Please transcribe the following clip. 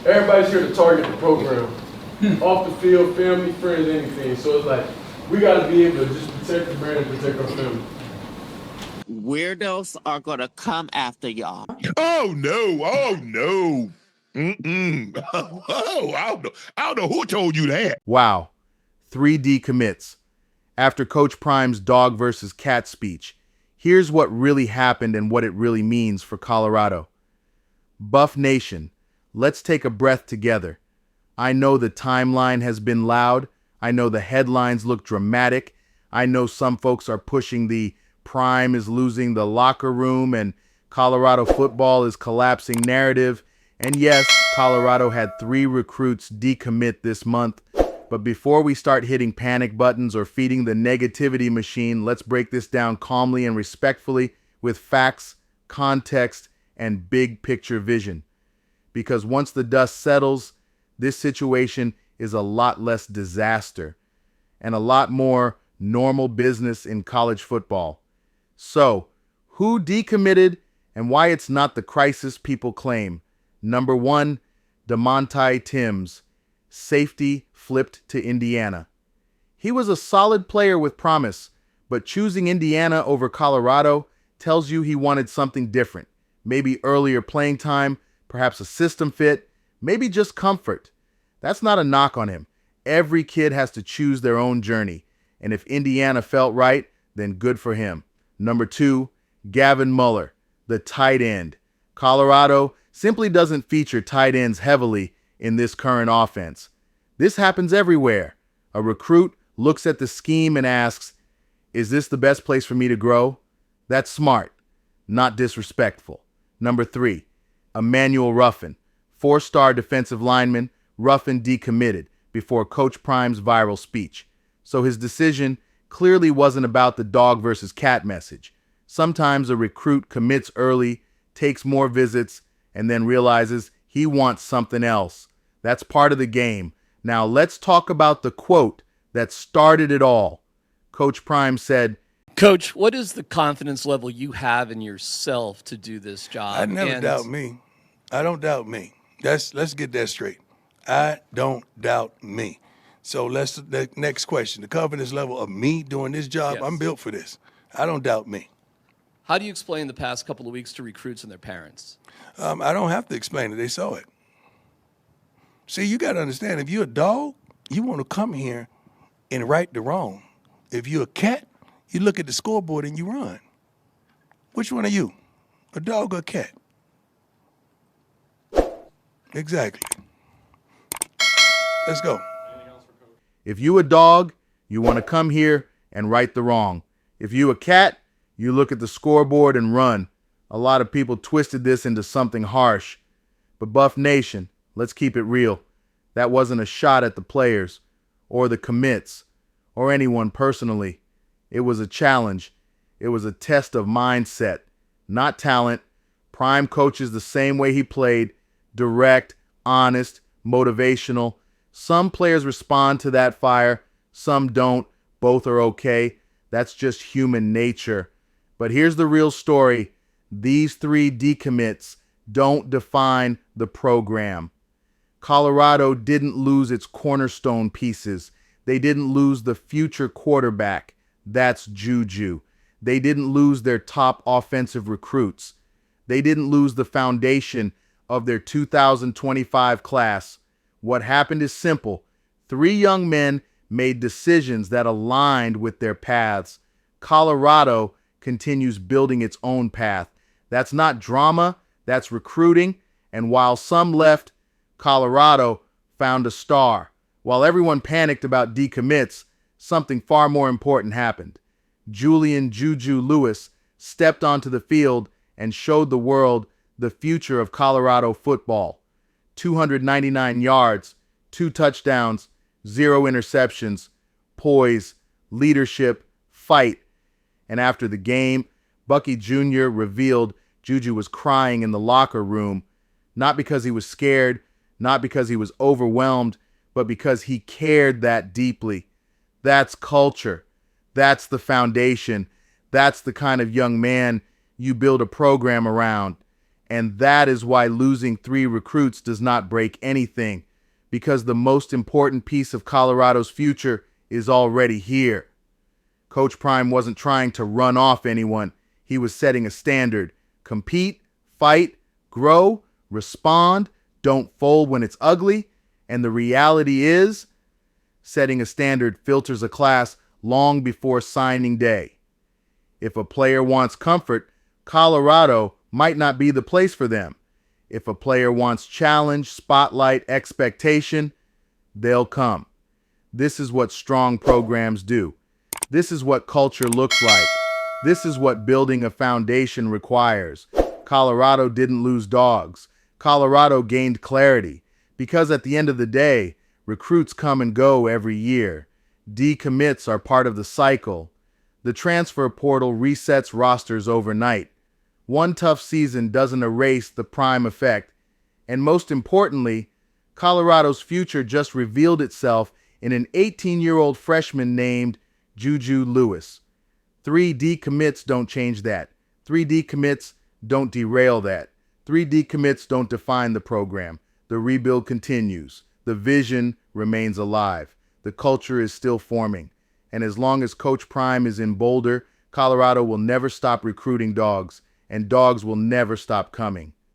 everybody's here to target the program. Off the field, family, friends, anything. So it's like, we got to be able to just protect the brand and protect our family. Weirdos are gonna come after y'all. Oh no. Mm-mm. Oh, I don't know who told you that. Wow. 3 decommits. After Coach Prime's dog versus cat speech, here's what really happened and what it really means for Colorado. Buff Nation, let's take a breath together. I know the timeline has been loud. I know the headlines look dramatic. I know some folks are pushing the Prime is losing the locker room and Colorado football is collapsing narrative. And yes, Colorado had 3 recruits decommit this month. But before we start hitting panic buttons or feeding the negativity machine, let's break this down calmly and respectfully with facts, context, and big picture vision. Because once the dust settles, this situation is a lot less disaster and a lot more normal business in college football. So, who decommitted and why it's not the crisis people claim? Number 1, DeMonte Timms, safety flipped to Indiana. He was a solid player with promise, but choosing Indiana over Colorado tells you he wanted something different. Maybe earlier playing time, perhaps a system fit, maybe just comfort. That's not a knock on him. Every kid has to choose their own journey, and if Indiana felt right, then good for him. Number 2, Gavin Mueller, the tight end. Colorado simply doesn't feature tight ends heavily in this current offense. This happens everywhere. A recruit looks at the scheme and asks, is this the best place for me to grow? That's smart, not disrespectful. Number 3, Emanuel Ruffin, 4-star defensive lineman. Ruffin decommitted before Coach Prime's viral speech. So his decision clearly wasn't about the dog versus cat message. Sometimes a recruit commits early, takes more visits, and then realizes he wants something else. That's part of the game. Now let's talk about the quote that started it all. Coach Prime said, Coach, what is the confidence level you have in yourself to do this job? I never doubt me. I don't doubt me. Let's get that straight. I don't doubt me. So the next question, the confidence level of me doing this job, yes. I'm built for this. I don't doubt me. How do you explain the past couple of weeks to recruits and their parents? I don't have to explain it. They saw it. See, you got to understand, if you're a dog, you want to come here and right the wrong. If you're a cat, you look at the scoreboard and you run. Which one are you, a dog or a cat? Exactly. Let's go. If you a dog, you want to come here and right the wrong. If you a cat, you look at the scoreboard and run. A lot of people twisted this into something harsh. But Buff Nation, let's keep it real. That wasn't a shot at the players or the commits or anyone personally. It was a challenge. It was a test of mindset, not talent. Prime coaches the same way he played, direct, honest, motivational. Some players respond to that fire, some don't. Both are okay. That's just human nature. But here's the real story. These 3 decommits don't define the program. Colorado didn't lose its cornerstone pieces. They didn't lose the future quarterback. That's JuJu. They didn't lose their top offensive recruits. They didn't lose the foundation of their 2025 class. What happened is simple. 3 young men made decisions that aligned with their paths. Colorado continues building its own path. That's not drama, that's recruiting. And while some left, Colorado found a star. While everyone panicked about decommits, something far more important happened. Julian JuJu Lewis stepped onto the field and showed the world the future of Colorado football. 299 yards, 2 touchdowns, 0 interceptions, poise, leadership, fight. And after the game, Bucky Jr. revealed JuJu was crying in the locker room, not because he was scared, not because he was overwhelmed, but because he cared that deeply. That's culture. That's the foundation. That's the kind of young man you build a program around. And that is why losing 3 recruits does not break anything, because the most important piece of Colorado's future is already here. Coach Prime wasn't trying to run off anyone. He was setting a standard. Compete, fight, grow, respond, don't fold when it's ugly. And the reality is, setting a standard filters a class long before signing day. If a player wants comfort, Colorado might not be the place for them. If a player wants challenge, spotlight, expectation, they'll come. This is what strong programs do. This is what culture looks like. This is what building a foundation requires. Colorado didn't lose dogs. Colorado gained clarity. Because at the end of the day, recruits come and go every year. Decommits are part of the cycle. The transfer portal resets rosters overnight. One tough season doesn't erase the Prime effect. And most importantly, Colorado's future just revealed itself in an 18-year-old freshman named JuJu Lewis. 3 decommits don't change that. 3 decommits don't derail that. 3 decommits don't define the program. The rebuild continues. The vision remains alive. The culture is still forming. And as long as Coach Prime is in Boulder, Colorado will never stop recruiting dogs, and dogs will never stop coming.